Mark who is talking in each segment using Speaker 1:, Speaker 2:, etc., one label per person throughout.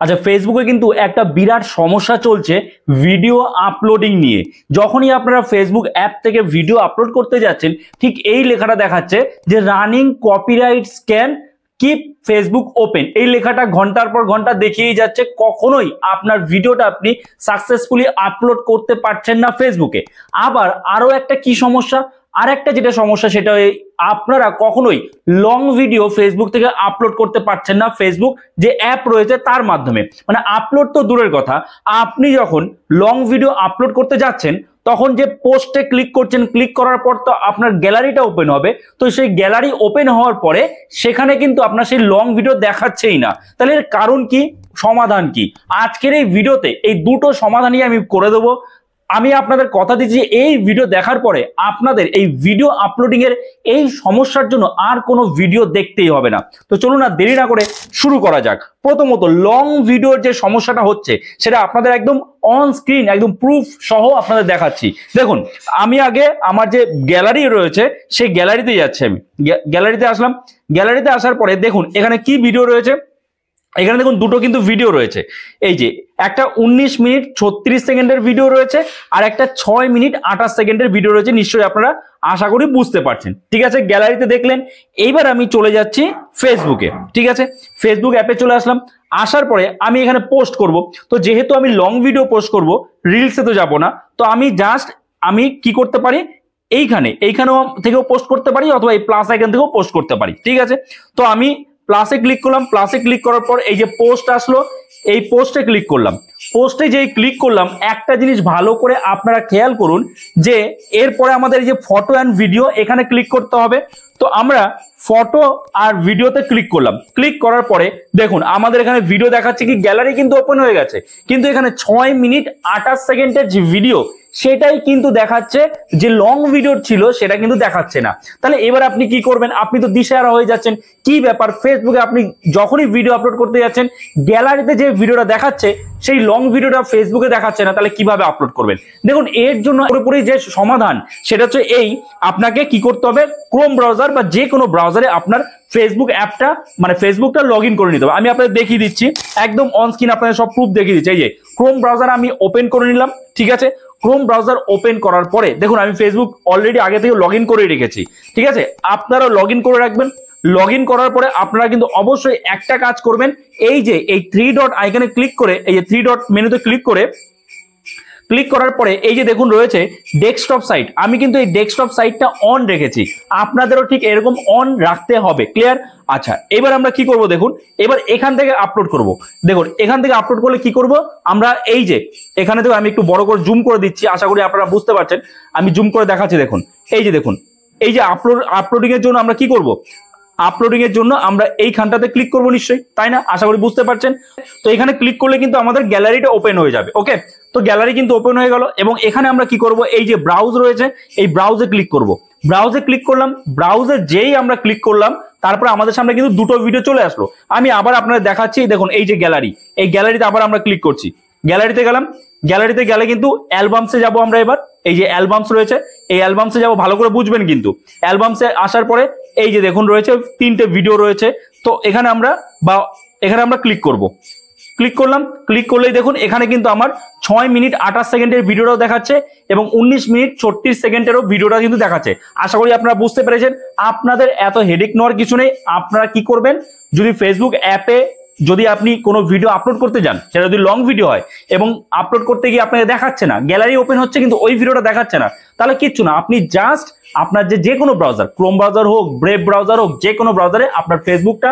Speaker 1: আচ্ছা, ফেসবুকে কিন্তু একটা বিরাট সমস্যা চলছে ভিডিও আপলোডিং নিয়ে। যখনই আপনারা ফেসবুক অ্যাপ থেকে ভিডিও আপলোড করতে যাচ্ছেন, ঠিক এই লেখাটা দেখাচ্ছে যে running copyright scan, keep Facebook open. এই লেখাটা ঘন্টার পর ঘন্টা দেখিয়েই যাচ্ছে, কখনোই আপনার ভিডিওটা আপনি সাকসেসফুলি আপলোড করতে পারছেন না ফেসবুকে। আবার আরো একটা কি সমস্যা, আর একটা যেটা সমস্যা সেটা আপনারা কখনোই লং ভিডিও ফেসবুক থেকে আপলোড করতে পারছেন না ফেসবুক যে অ্যাপ রয়েছে তার মাধ্যমে। মানে আপলোড তো দূরের কথা, আপনি যখন লং ভিডিও আপলোড করতে যাচ্ছেন তখন যে পোস্টে ক্লিক করছেন, ক্লিক করার পর তো আপনার গ্যালারিটা ওপেন হবে, তো সেই গ্যালারি ওপেন হওয়ার পরে সেখানে কিন্তু আপনার সেই লং ভিডিও দেখাচ্ছেই না। তাহলে এর কারণ কি, সমাধান কি? আজকের এই ভিডিওতে এই দুটো সমাধানই আমি করে দেবো। আমি আপনাদের কথা দিচ্ছি, এই ভিডিও দেখার পরে আপনাদের এই ভিডিও আপলোডিং এর এই সমস্যার জন্য আর কোনো ভিডিও দেখতেই হবে না। তো চলুন না দেরি না করে শুরু করা যাক। প্রথমত, লং ভিডিওর যে সমস্যাটা হচ্ছে সেটা আপনাদের একদম অন স্ক্রিন একদম প্রুফ সহ আপনাদের দেখাচ্ছি। দেখুন, আমি আগে আমার যে গ্যালারি রয়েছে সেই গ্যালারিতে যাচ্ছি। আমি গ্যালারিতে আসলাম। গ্যালারিতে আসার পরে দেখুন এখানে কি ভিডিও রয়েছে। এখানে দেখুন দুটো কিন্তু ভিডিও রয়েছে। এই যে একটা 19 মিনিট 36 সেকেন্ডের ভিডিও রয়েছে, আর একটা 6 মিনিট 28 সেকেন্ডের ভিডিও রয়েছে। নিশ্চয়ই আপনারা আশা করি বুঝতে পারছেন। ঠিক আছে, গ্যালারিতে দেখলেন। এইবার আমি চলে যাচ্ছি ফেসবুকে। ঠিক আছে, ফেসবুক অ্যাপে চলে আসলাম। আসার পরে আমি এখানে পোস্ট করব। তো যেহেতু আমি লং ভিডিও পোস্ট করব, রিলসে তো যাব না, তো আমি কি করতে পারি, এইখানেও থেকেও পোস্ট করতে পারি, অথবা এই প্লাস আইকন থেকেও পোস্ট করতে পারি। ঠিক আছে, তো আমি প্লাসে ক্লিক করলাম। প্লাসে ক্লিক করার পর এই যে পোস্ট আসলো, এই পোস্টে ক্লিক করলাম। পোস্টে যেই ক্লিক করলাম, একটা জিনিস ভালো করে আপনারা খেয়াল করুন যে এরপরে আমাদের এই যে ফটো অ্যান্ড ভিডিও, এখানে ক্লিক করতে হবে। তো আমরা ফটো আর ভিডিওতে ক্লিক করলাম। ক্লিক করার পরে দেখুন আমাদের এখানে ভিডিও দেখাচ্ছে কি, গ্যালারি কিন্তু ওপেন হয়ে গেছে, কিন্তু এখানে 6 মিনিট 28 সেকেন্ডের যে ভিডিও সেটাই কিন্তু দেখাচ্ছে, যে লং ভিডিও ছিল সেটা কিন্তু দেখাচ্ছে না। তাহলে এবার আপনি কি করবেন? আপনি তো দিশেহারা হয়ে যাচ্ছেন, কি ব্যাপার, ফেসবুকে আপনি যখনই ভিডিও আপলোড করতে যাচ্ছেন গ্যালারিতে যে ভিডিওটা দেখাচ্ছে সেই লং ভিডিওটা ফেসবুকে দেখাচ্ছে না, তাহলে কিভাবে আপলোড করবেন? দেখুন, এর জন্য পুরোপুরি যে সমাধান সেটা হচ্ছে আপনাকে কি করতে হবে, ক্রোম ব্রাউজার বা যে কোনো ব্রাউজারে আপনার ফেসবুক অ্যাপটা মানে ফেসবুকটা লগ ইন করে নিতে হবে। আমি আপনাদের দেখিয়ে দিচ্ছি, একদম অন স্ক্রিন আপনাদের সব প্রুফ দেখিয়ে দিচ্ছি। এই যে ক্রোম ব্রাউজার আমি ওপেন করে নিলাম। ঠিক আছে, ক্রোম ব্রাউজার ওপেন করার পরে দেখুন আমি ফেসবুক অলরেডি আগে থেকে লগ ইন করে রেখেছি। ঠিক আছে, আপনারাও লগ ইন করে রাখবেন। লগ ইন করার পরে আপনারা কিন্তু অবশ্যই একটা কাজ করবেন, এই যে এই 3 ডট আইকনে ক্লিক করে, এই যে 3 ডট মেনুতে ক্লিক করার পরে এই যে দেখুন রয়েছে ডেস্কটপ সাইট। আমি কিন্তু এই ডেস্কটপ সাইটটা অন রেখেছি, আপনাদেরও ঠিক এরকম অন রাখতে হবে। ক্লিয়ার? আচ্ছা, এবার আমরা কি করব দেখুন, এবার এখান থেকে আপলোড করব। দেখুন এখান থেকে আপলোড করলে কি করব আমরা, এই যে এখানে দেখুন আমি একটু বড় করে জুম করে দিচ্ছি, আশা করি আপনারা বুঝতে পারছেন। আমি জুম করে দেখাচ্ছি। দেখুন এই যে দেখুন, এই যে আপলোডিং এর জন্য আমরা কি করব, আপলোডিং এর জন্য আমরা এইখানটাতে ক্লিক করব নিশ্চয়ই, তাই না? আশা করি বুঝতে পারছেন। তো এখানে ক্লিক করলে কিন্তু আমাদের গ্যালারিটা ওপেন হয়ে যাবে। ওকে, তো গ্যালারি কিন্তু ওপেন হয়ে গেল, এবং এখানে আমরা কি করব, এই যে ব্রাউজ রয়েছে এই ব্রাউজে ক্লিক করব। ব্রাউজে ক্লিক করলাম। ব্রাউজে যেই আমরা ক্লিক করলাম তারপরে আমাদের সামনে কিন্তু দুটো ভিডিও চলে আসলো। আমি আবার আপনাদের দেখাচ্ছি, দেখুন এই যে গ্যালারি, এই গ্যালারিতে আবার আমরা ক্লিক করছি। গ্যালারিতে গেলাম। গ্যালারিতে গেলে কিন্তু অ্যালবামসে যাব আমরা। এবার এই যে অ্যালবামস রয়েছে, এই অ্যালবামসে যাব, ভালো করে বুঝবেন কিন্তু। অ্যালবামসে আসার পরে এই যে দেখুন রয়েছে 3টে ভিডিও রয়েছে। তো এখানে আমরা ক্লিক করব। ক্লিক করলাম। ক্লিক করলেই দেখুন এখানে কিন্তু আমার 6 মিনিট 28 সেকেন্ডের ভিডিওটাও দেখাচ্ছে, এবং 19 মিনিট 36 সেকেন্ডেরও ভিডিওটা কিন্তু দেখাচ্ছে। আশা করি আপনারা বুঝতে পেরেছেন। আপনাদের এত হেডেক নেওয়ার কিছু নেই। আপনারা কি করবেন, যদি ফেসবুক অ্যাপে যদি আপনি কোনো ভিডিও আপলোড করতে যান, সেটা যদি লং ভিডিও হয় এবং আপলোড করতে গিয়ে আপনাকে দেখাচ্ছে না, গ্যালারি ওপেন হচ্ছে কিন্তু ওই ভিডিওটা দেখাচ্ছে না, তাহলে কিচ্ছু না, আপনি জাস্ট আপনার যে কোনো ব্রাউজার, ক্রোম ব্রাউজার হোক, ব্রেভ ব্রাউজার হোক, যে কোনো ব্রাউজারে আপনার ফেসবুকটা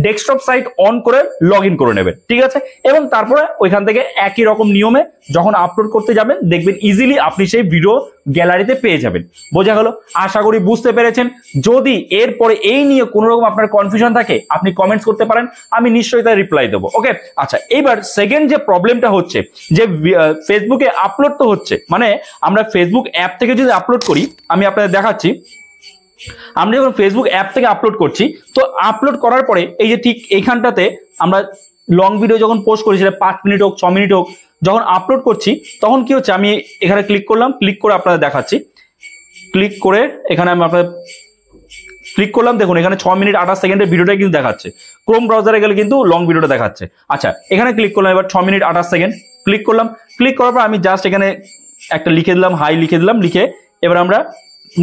Speaker 1: ডেস্কটপ সাইট অন করে লগ ইন করে নেবেন। ঠিক আছে, এবং তারপরে ওইখান থেকে একই রকম নিয়মে যখন আপলোড করতে যাবেন দেখবেন ইজিলি আপনি সেই ভিডিও গ্যালারিতে পেয়ে যাবেন। বোঝা গেল? আশা করি বুঝতে পেরেছেন। যদি এরপরে এই নিয়ে কোনো রকম আপনার কনফিউশন থাকে আপনি কমেন্টস করতে পারেন, আমি নিশ্চয়ই তার রিপ্লাই দেবো। ওকে, আচ্ছা, এইবার সেকেন্ড যে প্রবলেমটা হচ্ছে, যে ফেসবুকে আপলোড তো হচ্ছে, মানে আমরা ফেসবুক অ্যাপ থেকে যদি আপলোড করি, আমি আপনাদের দেখাচ্ছি। আমরা যখন ফেসবুক অ্যাপ থেকে আপলোড করছি, তো আপলোড করার পরে এই যে ঠিক এইখানটাতে আমরা লং ভিডিও যখন পোস্ট করি, সেটা 5 মিনিট হোক 6 মিনিট হোক, যখন আপলোড করছি তখন কি হচ্ছে, আমি এখানে ক্লিক করলাম। ক্লিক করে আপনাদের দেখাচ্ছি। ক্লিক করে এখানে আমি আপনাদের ক্লিক করলাম, দেখুন এখানে 6 মিনিট 28 সেকেন্ডের ভিডিওটা কিন্তু দেখাচ্ছে। ক্রোম ব্রাউজারে গেলে কিন্তু লং ভিডিওটা দেখাচ্ছে। আচ্ছা, এখানে ক্লিক করলাম, এবার 6 মিনিট 28 সেকেন্ড ক্লিক করলাম। ক্লিক করার পর আমি জাস্ট এখানে একটা লিখে দিলাম, হাই লিখে দিলাম, লিখে এবার আমরা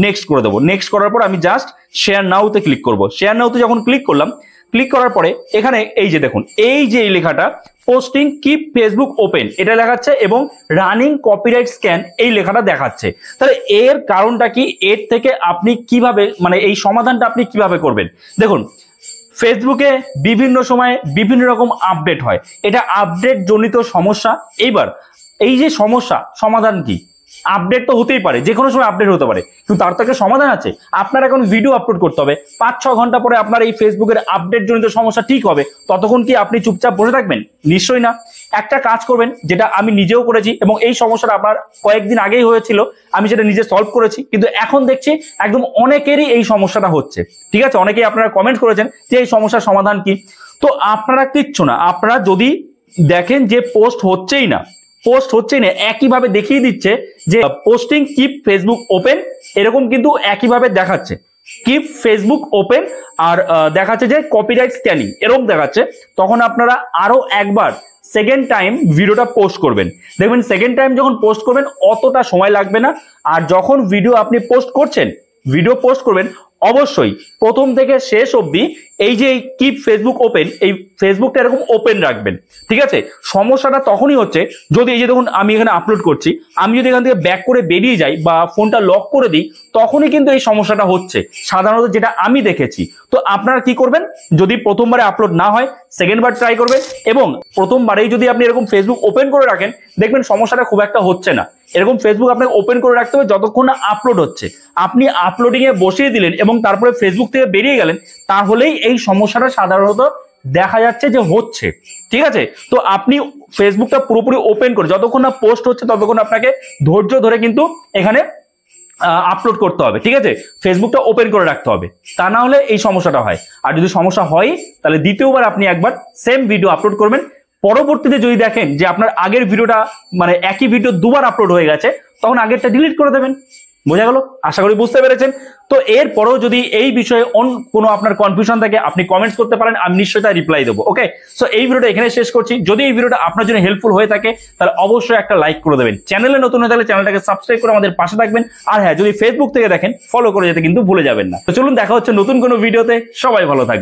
Speaker 1: নেক্সট করে দেবো। নেক্সট করার পর আমি জাস্ট শেয়ার নাওতে ক্লিক করব। শেয়ার নাওতে যখন ক্লিক করলাম, ক্লিক করার পরে এখানে এই যে দেখুন, এই যে এই লেখাটা পোস্টিং কিপ ফেসবুক ওপেন এটা দেখাচ্ছে এবং রানিং কপিরাইট স্ক্যান এই লেখাটা দেখাচ্ছে। তাহলে এর কারণটা কি, এর থেকে আপনি কিভাবে মানে এই সমাধানটা আপনি কিভাবে করবেন? দেখুন, ফেসবুকে বিভিন্ন সময় বিভিন্ন রকম আপডেট হয়, এটা আপডেট জনিত সমস্যা। এইবার এই যে সমস্যা সমাধান কি? আপডেট তো হতেই পারে, যে কোনো সময় আপডেট হতে পারে, কিন্তু তার তো একটা সমাধান আছে। আপনার এখন ভিডিও আপলোড করতে হবে, 5-6 ঘন্টা পরে আপনার এই ফেসবুকের আপডেট জনিত সমস্যা ঠিক হবে, ততক্ষণ কি আপনি চুপচাপ বসে থাকবেন? নিশ্চয়ই না। একটা কাজ করবেন, যেটা আমি নিজেও করেছি এবং এই সমস্যাটা আপনার কয়েকদিন আগেই হয়েছিল, আমি সেটা নিজে সলভ করেছি, কিন্তু এখন দেখছি একদম অনেকেরই এই সমস্যাটা হচ্ছে। ঠিক আছে, অনেকেই আপনারা কমেন্ট করেছেন যে এই সমস্যার সমাধান কি। তো আপনারা কিচ্ছু না, আপনারা যদি দেখেন যে পোস্ট হচ্ছেই না, একইভাবে দেখিয়ে দিচ্ছে যে পোস্টিং কিপ ফেসবুক ওপেন, এরকম কিন্তু একইভাবে দেখাচ্ছে কিপ ফেসবুক ওপেন, আর দেখাচ্ছে যে কপিরাইট স্ক্যানিং এরকম দেখাচ্ছে। তখন আপনারা আরো একবার সেকেন্ড টাইম ভিডিওটা পোস্ট করবেন। দেখবেন সেকেন্ড টাইম যখন পোস্ট করবেন অতটা সময় লাগবে না। আর যখন ভিডিও আপনি পোস্ট করবেন অবশ্যই প্রথম থেকে শেষ অবধি এই যে কিপ ফেসবুক ওপেন, এই ফেসবুকটা এরকম ওপেন রাখবেন। ঠিক আছে, সমস্যাটা তখনই হচ্ছে যদি এই যে দেখুন আমি এখানে আপলোড করছি, আমি যদি এখান থেকে ব্যাক করে বেরিয়ে যাই বা ফোনটা লক করে দিই, তখনই কিন্তু এই সমস্যাটা হচ্ছে সাধারণত, যেটা আমি দেখেছি। তো আপনারা কি করবেন, যদি প্রথমবারে আপলোড না হয় সেকেন্ডবার ট্রাই করবেন, এবং প্রথমবারেই যদি আপনি এরকম ফেসবুক ওপেন করে রাখেন, দেখবেন সমস্যাটা খুব একটা হচ্ছে না। এরকম ফেসবুক আপনাকে ওপেন করে রাখতে হবে যতক্ষণ না আপলোড হচ্ছে। আপনি আপলোডিং এ বসিয়ে দিলেন এবং তারপরে ফেসবুক থেকে বেরিয়ে গেলেন, তাহলেই এই সমস্যাটা সাধারণত দেখা যাচ্ছে যে হচ্ছে। ঠিক আছে, তো আপনি ফেসবুকটা পুরোপুরি ওপেন করে যতক্ষণ না পোস্ট হচ্ছে ততক্ষণ আপনাকে ধৈর্য ধরে কিন্তু এখানে আপলোড করতে হবে। ঠিক আছে, ফেসবুকটা ওপেন করে রাখতে হবে, তা না হলে এই সমস্যাটা হয়। আর যদি সমস্যা হয় তাহলে দ্বিতীয়বার আপনি একবার সেম ভিডিও আপলোড করবেন। পরবর্তীতে যদি দেখেন যে আপনার আগের ভিডিওটা মানে একই ভিডিও দুবার আপলোড হয়ে গেছে, তখন আগেরটা ডিলিট করে দেবেন। বোঝা গেল? আশা করি বুঝতে পেরেছেন। তো এরপরেও যদি এই বিষয়ে কোনো আপনার কনফিউশন থাকে আপনি কমেন্টস করতে পারেন, আমি নিশ্চয়ই তার রিপ্লাই দেবো। ওকে, সো এই ভিডিওটা এখানে শেষ করছি। যদি এই ভিডিওটা আপনার জন্য হেল্পফুল হয়ে থাকে তাহলে অবশ্যই একটা লাইক করে দেবেন। চ্যানেলে নতুন হয়ে থাকলে চ্যানেলটাকে সাবস্ক্রাইব করে আমাদের পাশে থাকবেন। আর হ্যাঁ, যদি ফেসবুক থেকে দেখেন ফলো করে যেতে কিন্তু ভুলে যাবেন না। তো চলুন দেখা হচ্ছে নতুন কোনো ভিডিওতে। সবাই ভালো থাকবেন।